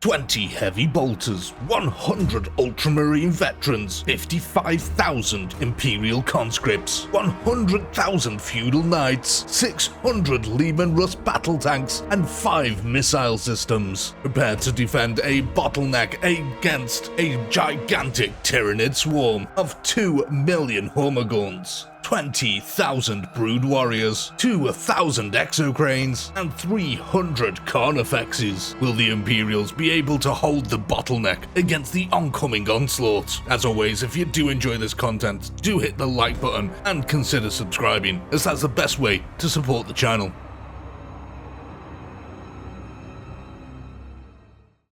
20 heavy bolters, 100 ultramarine veterans, 55,000 Imperial conscripts, 100,000 feudal knights, 600 Lehman Russ battle tanks, and 5 missile systems. Prepare to defend a bottleneck against a gigantic Tyranid swarm of 2 million Hormiguns. 20,000 brood warriors, 2,000 exocranes, and 300 carnifexes. Will the Imperials be able to hold the bottleneck against the oncoming onslaught? As always, if you do enjoy this content, do hit the like button and consider subscribing, as that's the best way to support the channel.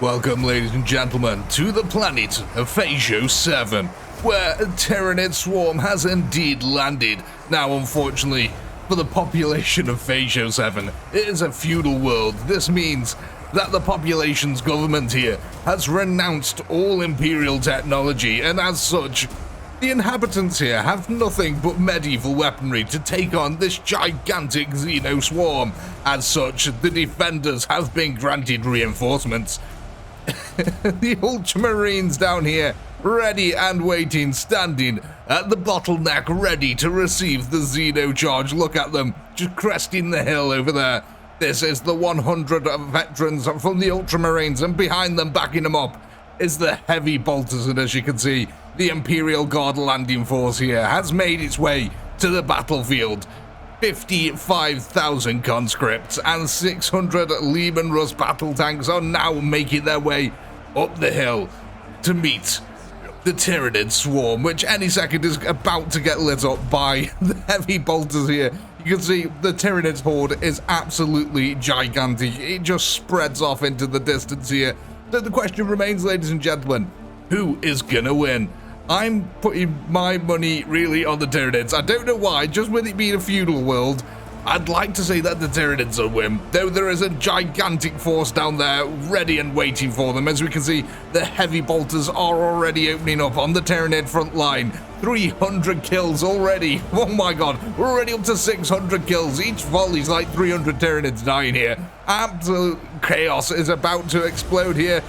Welcome, ladies and gentlemen, to the planet of Phasio 7, where a Tyranid swarm has indeed landed. Now, unfortunately, for the population of Phasio 7, it is a feudal world. This means that the population's government here has renounced all Imperial technology, and as such, the inhabitants here have nothing but medieval weaponry to take on this gigantic Xeno swarm. As such, the defenders have been granted reinforcements. The Ultramarines down here, ready and waiting, standing at the bottleneck, ready to receive the Xeno charge. Look at them, just cresting the hill over there. This is the 100 veterans from the Ultramarines, and behind them, backing them up, is the heavy bolters. And as you can see, the Imperial Guard landing force here has made its way to the battlefield. 55,000 conscripts and 600 Lehman Russ battle tanks are now making their way up the hill to meet the Tyranid swarm, which any second is about to get lit up by the heavy bolters here. You can see the Tyranid's horde is absolutely gigantic. It just spreads off into the distance here. So the question remains, ladies and gentlemen, who is gonna win? I'm putting my money really on the Tyranids. I don't know why, just with it being a feudal world, I'd like to say that the Tyranids will win, though there is a gigantic force down there ready and waiting for them. As we can see, the heavy bolters are already opening up on the Tyranid front line. 300 kills already. Oh my god, we're already up to 600 kills. Each volley's like 300 Tyranids dying here. Absolute chaos is about to explode here.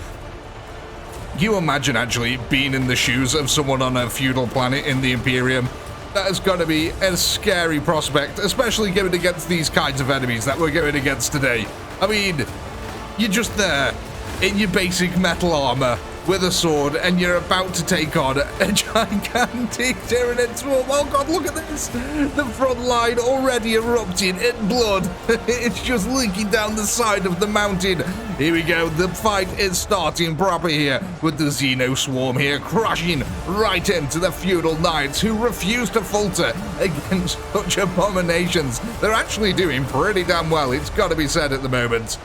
Can you imagine actually being in the shoes of someone on a feudal planet in the Imperium? That is going to be a scary prospect, especially going against these kinds of enemies that we're going against today. I mean, you're just there in your basic metal armor with a sword, and you're about to take on a gigantic Tyranid swarm. Oh god, look at this! The front line already erupting in blood. It's just leaking down the side of the mountain. Here we go, the fight is starting proper here, with the Xeno swarm here crashing right into the feudal knights who refuse to falter against such abominations. They're actually doing pretty damn well, it's got to be said at the moment.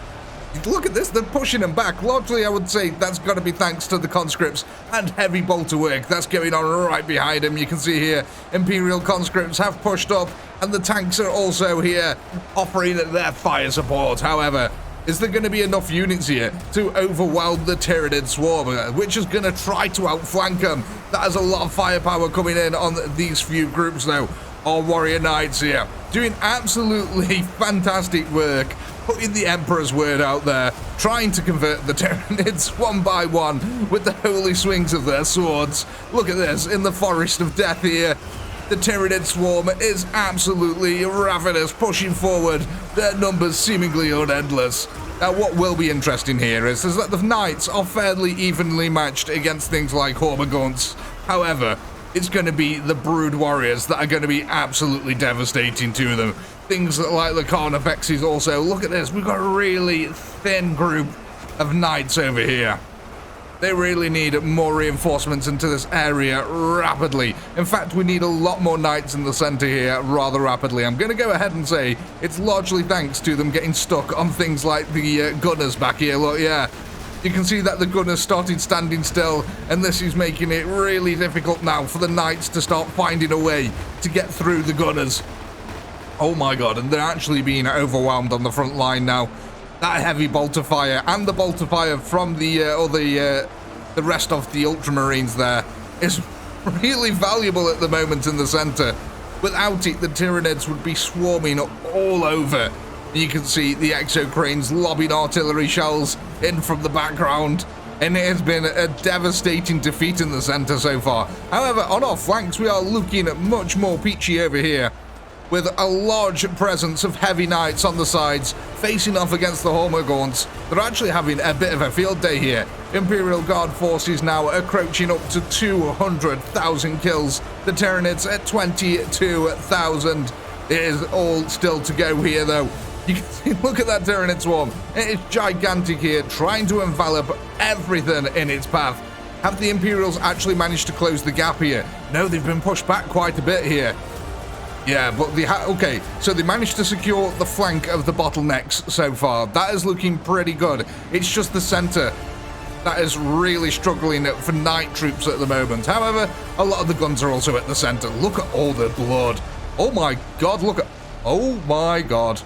Look at this, they're pushing them back. Largely, I would say that's got to be thanks to the conscripts and heavy bolter work that's going on right behind them. You can see here, Imperial conscripts have pushed up, and the tanks are also here offering their fire support. However, is there going to be enough units here to overwhelm the Tyranid swarm, which is going to try to outflank them? That has a lot of firepower coming in on these few groups, though. Our warrior knights here doing absolutely fantastic work, putting the Emperor's word out there, trying to convert the Tyranids one by one with the holy swings of their swords. Look at this, in the forest of death here, the Tyranid swarm is absolutely ravenous, pushing forward, their numbers seemingly unendless. Now, what will be interesting here is that the knights are fairly evenly matched against things like Hormiguns. However, it's going to be the brood warriors that are going to be absolutely devastating to them. Things like the carnifexes also. Look at this, we've got a really thin group of knights over here. They really need more reinforcements into this area rapidly. In fact, we need a lot more knights in the center here rather rapidly. I'm going to go ahead and say it's largely thanks to them getting stuck on things like the gunners back here. Look, yeah. You can see that the gunners started standing still, and this is making it really difficult now for the knights to start finding a way to get through the gunners. Oh my god, and they're actually being overwhelmed on the front line now. That heavy bolter fire and the bolter fire from the rest of the Ultramarines there is really valuable at the moment in the center. Without it, the Tyranids would be swarming all over. You can see the exocranes lobbing artillery shells in from the background. And it has been a devastating defeat in the center so far. However, on our flanks, we are looking much more peachy over here, with a large presence of heavy knights on the sides, facing off against the Hormagaunts. They're actually having a bit of a field day here. Imperial Guard forces now encroaching up to 200,000 kills. The Tyranids at 22,000. It is all still to go here, though. You can see, look at that Tyranid swarm. It is gigantic here, trying to envelop everything in its path. Have the Imperials actually managed to close the gap here? No, they've been pushed back quite a bit here. Yeah, but okay, so they managed to secure the flank of the bottlenecks so far. That is looking pretty good. It's just the center that is really struggling for knight troops at the moment. However, a lot of the guns are also at the center. Look at all the blood. Oh my god, look at... Oh my god.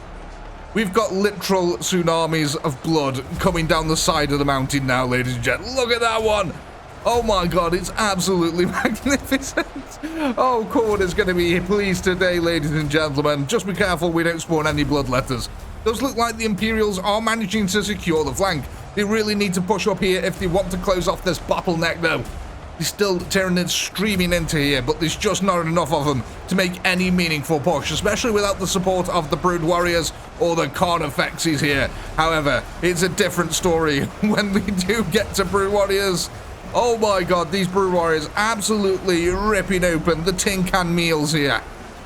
We've got literal tsunamis of blood coming down the side of the mountain now, ladies and gentlemen. Look at that one. Oh my god, it's absolutely magnificent. Oh, Cord is going to be pleased today, ladies and gentlemen. Just be careful we don't spawn any bloodletters. Does look like the Imperials are managing to secure the flank. They really need to push up here if they want to close off this bottleneck, though. There's still Tyranids streaming into here, but there's just not enough of them to make any meaningful push, especially without the support of the Brood Warriors or the Carnifexes here. However, it's a different story when we do get to Brood Warriors. Oh my god, these Brood Warriors absolutely ripping open the tin can meals here.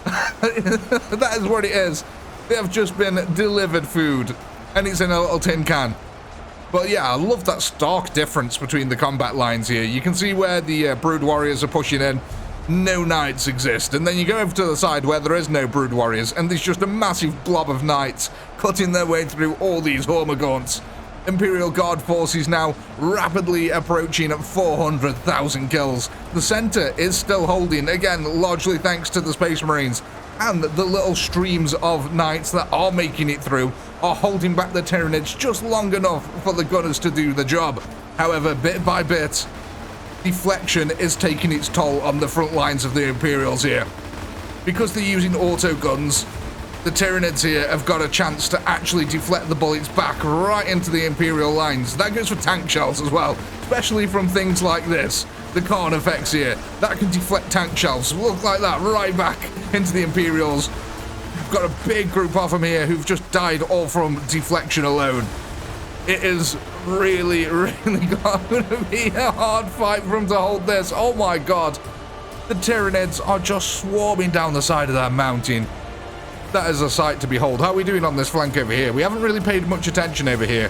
That is what it is. They have just been delivered food, and it's in a little tin can. But yeah, I love that stark difference between the combat lines here. You can see where the Brood Warriors are pushing in. No knights exist. And then you go over to the side where there is no Brood Warriors, and there's just a massive blob of knights cutting their way through all these Hormagaunts. Imperial Guard forces now rapidly approaching at 400,000 kills. The center is still holding, again, largely thanks to the Space Marines. And the little streams of knights that are making it through are holding back the Tyranids just long enough for the gunners to do the job. However, bit by bit, deflection is taking its toll on the front lines of the Imperials here. Because they're using auto guns, the Tyranids here have got a chance to actually deflect the bullets back right into the Imperial lines. That goes for tank shells as well, especially from things like this. The Carnifex here, that can deflect tank shells. Look like that, right back into the Imperials. We've got a big group of them here who've just died all from deflection alone. It is really, really going to be a hard fight for them to hold this. Oh my god. The Tyranids are just swarming down the side of that mountain. That is a sight to behold. How are we doing on this flank over here? We haven't really paid much attention over here.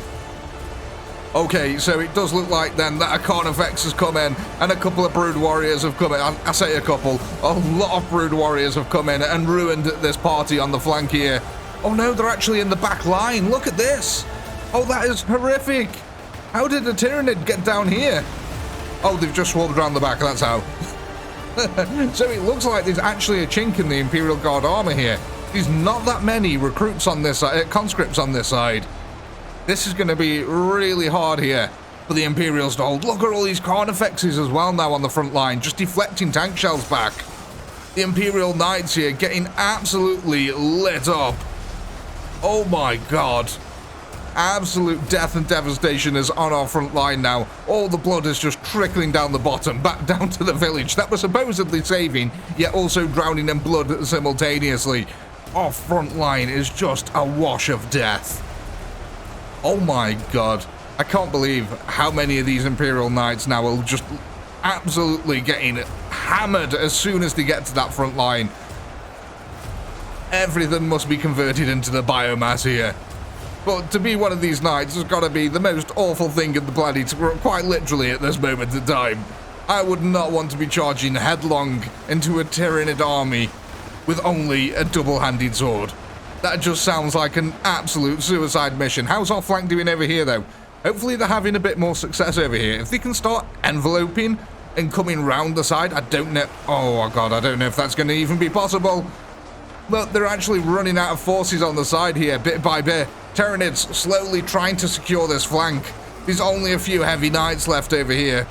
Okay, so it does look like then that a Carnifex has come in and a couple of Brood Warriors have come in. I say a couple. A lot of Brood Warriors have come in and ruined this party on the flank here. Oh no, they're actually in the back line. Look at this. Oh, that is horrific. How did the Tyranid get down here? Oh, they've just swarmed around the back, that's how. So it looks like there's actually a chink in the Imperial Guard armor here. There's not that many recruits on this side, conscripts on this side. This is going to be really hard here for the Imperials to hold. Look at all these Carnifexes as well now on the front line, just deflecting tank shells back. The Imperial Knights here getting absolutely lit up. Oh my god. Absolute death and devastation is on our front line now. All the blood is just trickling down the bottom, back down to the village that we're supposedly saving, yet also drowning in blood simultaneously. Our front line is just a wash of death. Oh my god. I can't believe how many of these Imperial Knights now are just absolutely getting hammered as soon as they get to that front line. Everything must be converted into the biomass here. But to be one of these knights has got to be the most awful thing in the planet, quite literally at this moment in time. I would not want to be charging headlong into a Tyranid army with only a double-handed sword. That just sounds like an absolute suicide mission. How's our flank doing over here, though? Hopefully they're having a bit more success over here. If they can start enveloping and coming round the side, I don't know. Oh, God, I don't know if that's going to even be possible. But they're actually running out of forces on the side here, bit by bit. Tyranids slowly trying to secure this flank. There's only a few heavy knights left over here.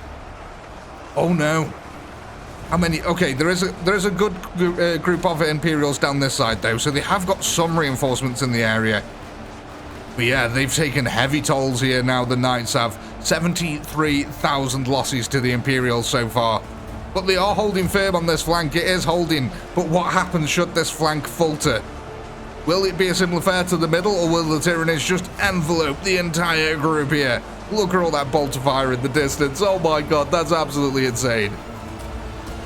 Oh, no. How many? Okay, there is a good group of Imperials down this side, though, so they have got some reinforcements in the area. But yeah, they've taken heavy tolls here now, the Knights have. 73,000 losses to the Imperials so far. But they are holding firm on this flank, it is holding. But what happens should this flank falter? Will it be a similar fare to the middle, or will the Tyranids just envelope the entire group here? Look at all that bolt of fire in the distance. Oh my god, that's absolutely insane.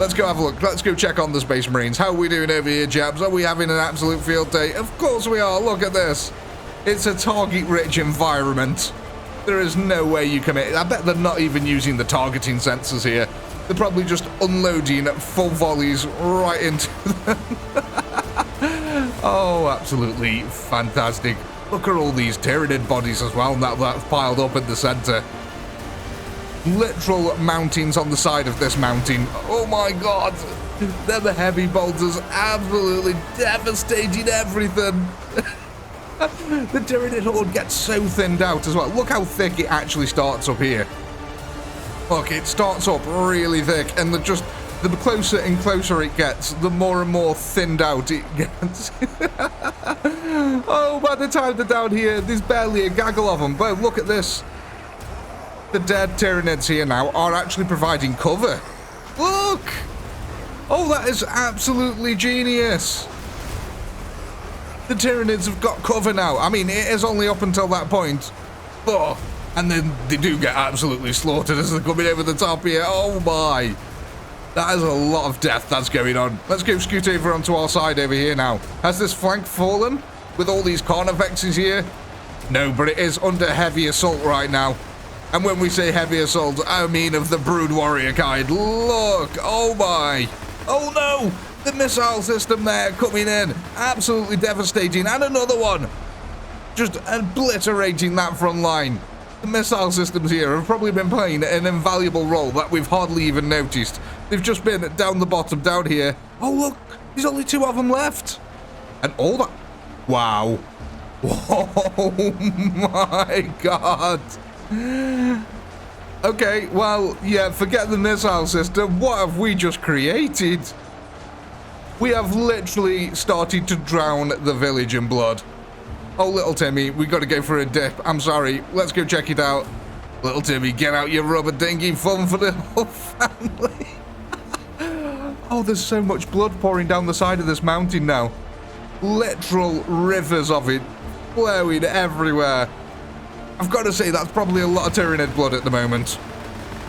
Let's go have a look. Let's go check on the Space Marines. How are we doing over here, chaps? Are we having an absolute field day? Of course we are. Look at this. It's a target-rich environment. There is no way you can... I bet they're not even using the targeting sensors here. They're probably just unloading full volleys right into them. Oh, absolutely fantastic. Look at all these Tyranid bodies as well, that's piled up in the center. Literal mountains on the side of this mountain. Oh my god. They're the heavy bolters, absolutely devastating everything. The Tyranid horde gets so thinned out as well. Look how thick it actually starts up here. Look, it starts up really thick, and the closer and closer it gets, the more and more thinned out it gets. Oh, by the time they're down here, there's barely a gaggle of them. But look at this. The dead Tyranids here now are actually providing cover. Look! Oh, that is absolutely genius. The Tyranids have got cover now. I mean, it is only up until that point. Oh, and then they do get absolutely slaughtered as they're coming over the top here. Oh my. That is a lot of death that's going on. Let's go scoot over onto our side over here now. Has this flank fallen with all these Carnifexes here? No, but it is under heavy assault right now. And when we say heavy assault, I mean of the Brood Warrior kind. Look, oh my. Oh no, the missile system there coming in. Absolutely devastating. And another one. Just obliterating that front line. The missile systems here have probably been playing an invaluable role that we've hardly even noticed. They've just been down the bottom, down here. Oh, look, there's only 2 of them left. And all that... Wow. Oh, my God. Okay, well, yeah, forget the missile system. What have we just created? We have literally started to drown the village in blood. Oh, little Timmy, we got to go for a dip. I'm sorry. Let's go check it out. Little Timmy, get out your rubber dinghy. Fun for the whole family. Oh, there's so much blood pouring down the side of this mountain now. Literal rivers of it flowing everywhere. I've got to say, that's probably a lot of Tyranid blood at the moment.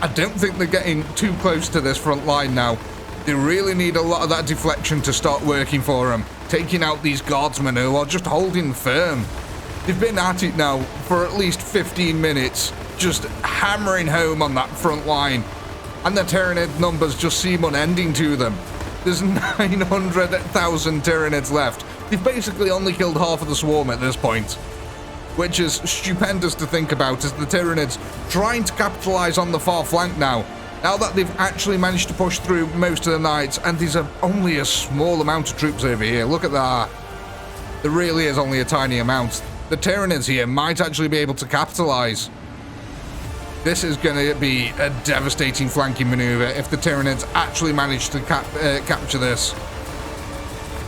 I don't think they're getting too close to this front line now. They really need a lot of that deflection to start working for them. Taking out these guardsmen who are just holding firm. They've been at it now for at least 15 minutes, just hammering home on that front line. And the Tyranid numbers just seem unending to them. There's 900,000 Tyranids left. They've basically only killed half of the swarm at this point. Which is stupendous to think about, as the Tyranids trying to capitalize on the far flank now. Now that they've actually managed to push through most of the Knights, and there's only a small amount of troops over here. Look at that. There really is only a tiny amount. The Tyranids here might actually be able to capitalize. This is going to be a devastating flanking maneuver if the Tyranids actually manage to capture this.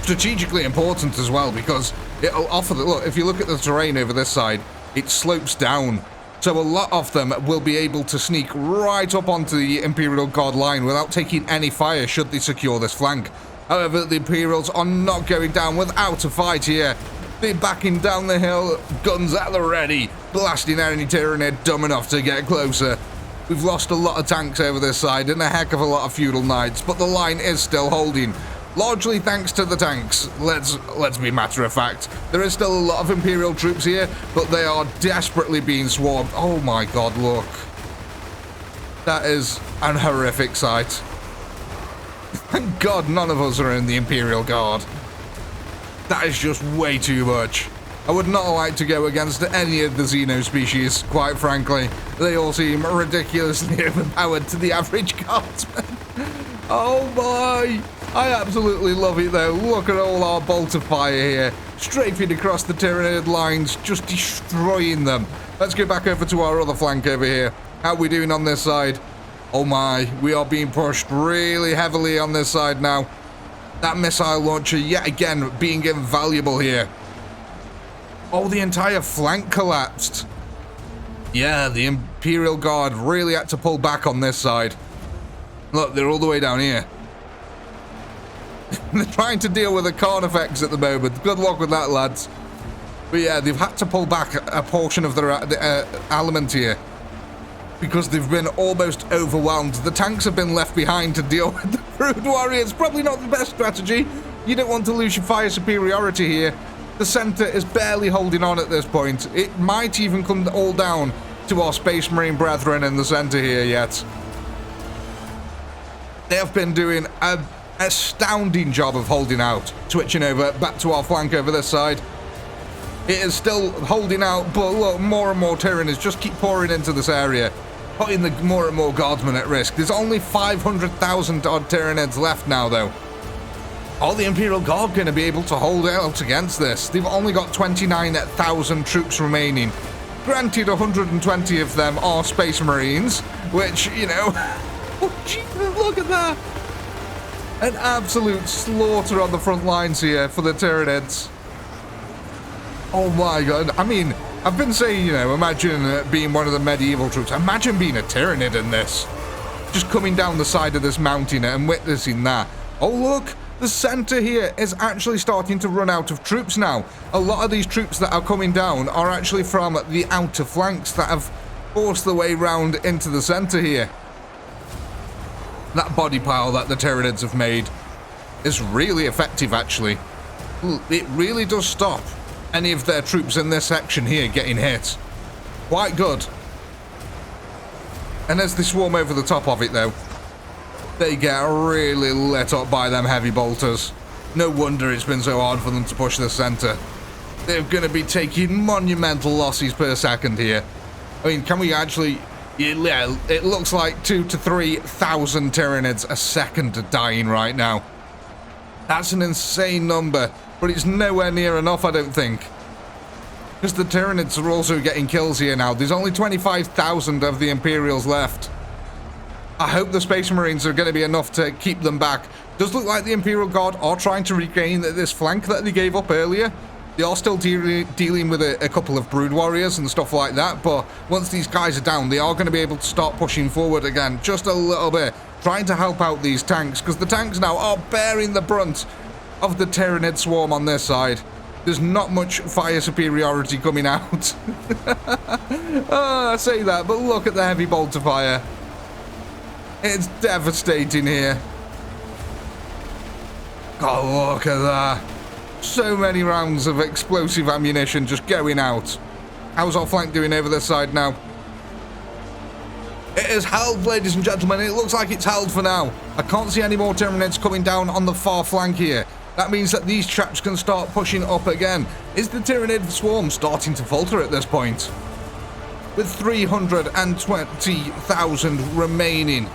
Strategically important as well, because it'll offer the... Look, if you look at the terrain over this side, it slopes down. So a lot of them will be able to sneak right up onto the Imperial Guard line without taking any fire should they secure this flank. However, the Imperials are not going down without a fight here. They're backing down the hill, guns at the ready, blasting any Tyranid dumb enough to get closer. We've lost a lot of tanks over this side and a heck of a lot of feudal knights, but the line is still holding. Largely thanks to the tanks, let's be matter of fact. There is still a lot of Imperial troops here, but they are desperately being swarmed. Oh my god, look. That is an horrific sight. Thank god none of us are in the Imperial Guard. That is just way too much. I would not like to go against any of the Xeno species, quite frankly. They all seem ridiculously overpowered to the average guardsman. Oh my! I absolutely love it though. Look at all our bolt of fire here, strafing across the Tyranid lines, just destroying them. Let's go back over to our other flank over here. How are we doing on this side? Oh my, we are being pushed really heavily on this side now. That missile launcher yet again being invaluable here. Oh, the entire flank collapsed. Yeah, the Imperial Guard really had to pull back on this side. Look, they're all the way down here. They're trying to deal with the card effects at the moment. Good luck with that, lads. But yeah, they've had to pull back a portion of their element here because they've been almost overwhelmed. The tanks have been left behind to deal with the Brood Warriors. Probably not the best strategy. You don't want to lose your fire superiority here. The centre is barely holding on at this point. It might even come all down to our Space Marine brethren in the centre here yet. They have been doing an astounding job of holding out. Switching over back to our flank over this side. It is still holding out, but look, more and more Tyranids just keep pouring into this area, putting the more and more guardsmen at risk. There's only 500,000 odd Tyranids left now, though. Are the Imperial Guard going to be able to hold out against this? They've only got 29,000 troops remaining. Granted, 120 of them are Space Marines, which, you know... Oh, Jesus, look at that! An absolute slaughter on the front lines here for the Tyranids. Oh my god. I mean, I've been saying, you know, imagine being one of the medieval troops. Imagine being a Tyranid in this. Just coming down the side of this mountain and witnessing that. Oh, look. The centre here is actually starting to run out of troops now. A lot of these troops that are coming down are actually from the outer flanks that have forced their way round into the centre here. That body pile that the Tyranids have made is really effective, actually. It really does stop any of their troops in this section here getting hit. Quite good. And as they swarm over the top of it, though, they get really lit up by them heavy bolters. No wonder it's been so hard for them to push the centre. They're going to be taking monumental losses per second here. I mean, can we actually... Yeah, it looks like 2,000 to 3,000 Tyranids a second are dying right now. That's an insane number, but it's nowhere near enough, I don't think. Because the Tyranids are also getting kills here now. There's only 25,000 of the Imperials left. I hope the Space Marines are going to be enough to keep them back. Does look like the Imperial Guard are trying to regain this flank that they gave up earlier. They are still dealing with a couple of Brood Warriors and stuff like that, but once these guys are down, they are going to be able to start pushing forward again, just a little bit, trying to help out these tanks, because the tanks now are bearing the brunt of the Tyranid swarm on this side. There's not much fire superiority coming out. Oh, I say that, but look at the heavy bolter fire. It's devastating here. Oh, look at that. So many rounds of explosive ammunition just going out. How's our flank doing over this side now? It is held, ladies and gentlemen. It looks like it's held for now. I can't see any more Tyranids coming down on the far flank here. That means that these chaps can start pushing up again. Is the Tyranid swarm starting to falter at this point? With 320,000 remaining,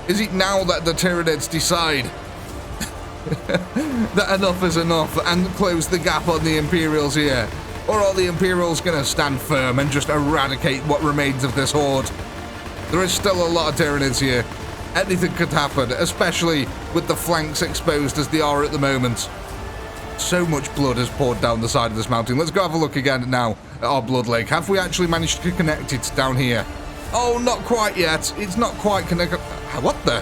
is it now that the Tyranids decide that enough is enough and close the gap on the Imperials here? Or are the Imperials going to stand firm and just eradicate what remains of this horde? There is still a lot of Tyranids here. Anything could happen, especially with the flanks exposed as they are at the moment. So much blood has poured down the side of this mountain. Let's go have a look again now at our blood lake. Have we actually managed to connect it down here? Oh, not quite yet. It's not quite connected. What the?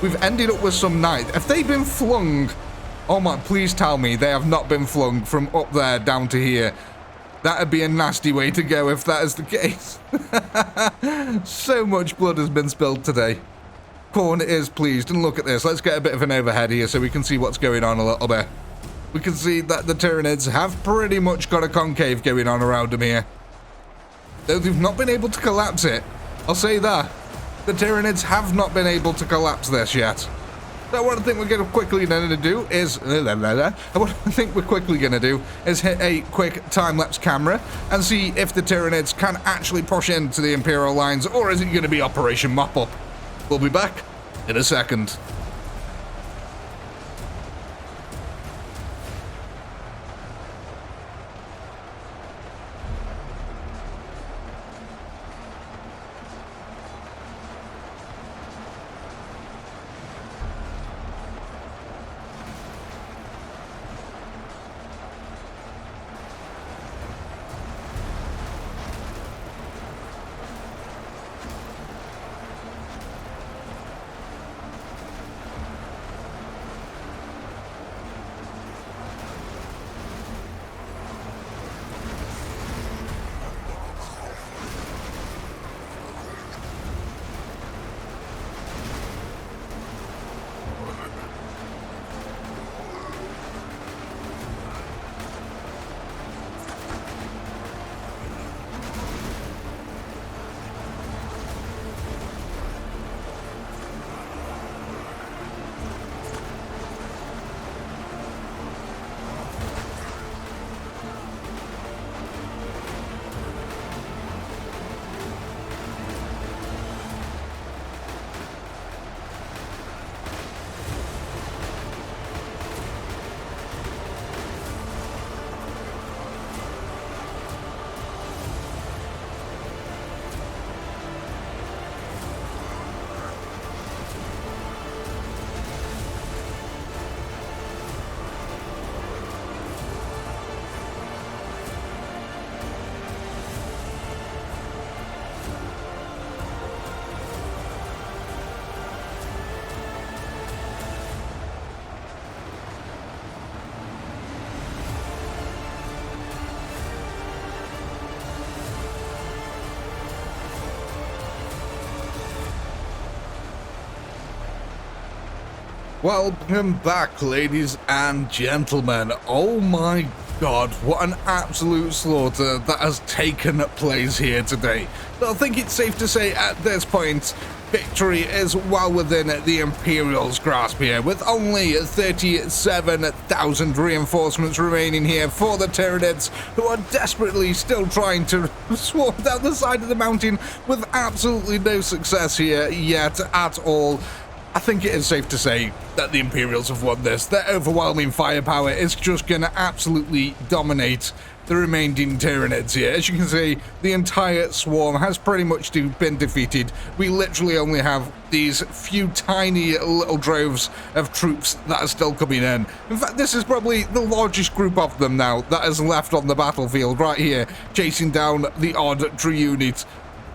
We've ended up with some knights. Have they been flung? Oh my, please tell me they have not been flung from up there down to here. That'd be a nasty way to go if that is the case. So much blood has been spilled today. Corn is pleased. And look at this. Let's get a bit of an overhead here so we can see what's going on a little bit. We can see that the Tyranids have pretty much got a concave going on around them here. Though they've not been able to collapse it. I'll say that. The Tyranids have not been able to collapse this yet. So what I think we're going to quickly going to do is... hit a quick time-lapse camera and see if the Tyranids can actually push into the Imperial lines, or is it going to be Operation Mop-Up? We'll be back in a second. Welcome back, ladies and gentlemen. Oh my god, what an absolute slaughter that has taken place here today. So I think it's safe to say at this point, victory is well within the Imperial's grasp here, with only 37,000 reinforcements remaining here for the Tyranids, who are desperately still trying to swarm down the side of the mountain with absolutely no success here yet at all. I think it is safe to say that the Imperials have won this. Their overwhelming firepower is just going to absolutely dominate the remaining Tyranids here. As you can see, the entire swarm has pretty much been defeated. We literally only have these few tiny little droves of troops that are still coming in. In fact, this is probably the largest group of them now that is left on the battlefield right here, chasing down the odd true unit.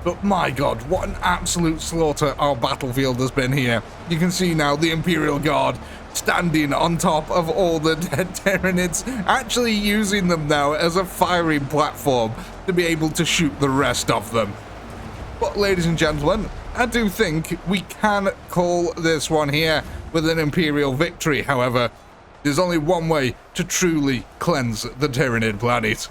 But my god, what an absolute slaughter our battlefield has been here. You can see now the Imperial Guard standing on top of all the dead Tyranids, actually using them now as a firing platform to be able to shoot the rest of them. But ladies and gentlemen, I do think we can call this one here with an Imperial victory. However, there's only one way to truly cleanse the Tyranid planet.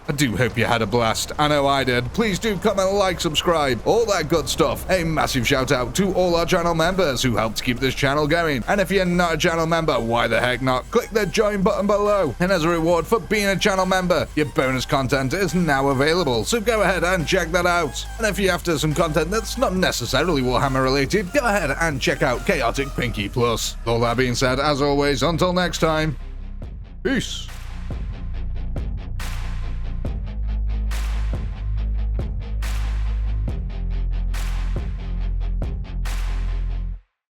I do hope you had a blast. I know I did. Please do comment, like, subscribe, all that good stuff. A massive shout out to all our channel members who helped keep this channel going. And if you're not a channel member, why the heck not? Click the join button below. And as a reward for being a channel member, your bonus content is now available. So go ahead and check that out. And if you're after some content that's not necessarily Warhammer related, go ahead and check out Chaotic Pinky Plus. All that being said, as always, until next time, peace.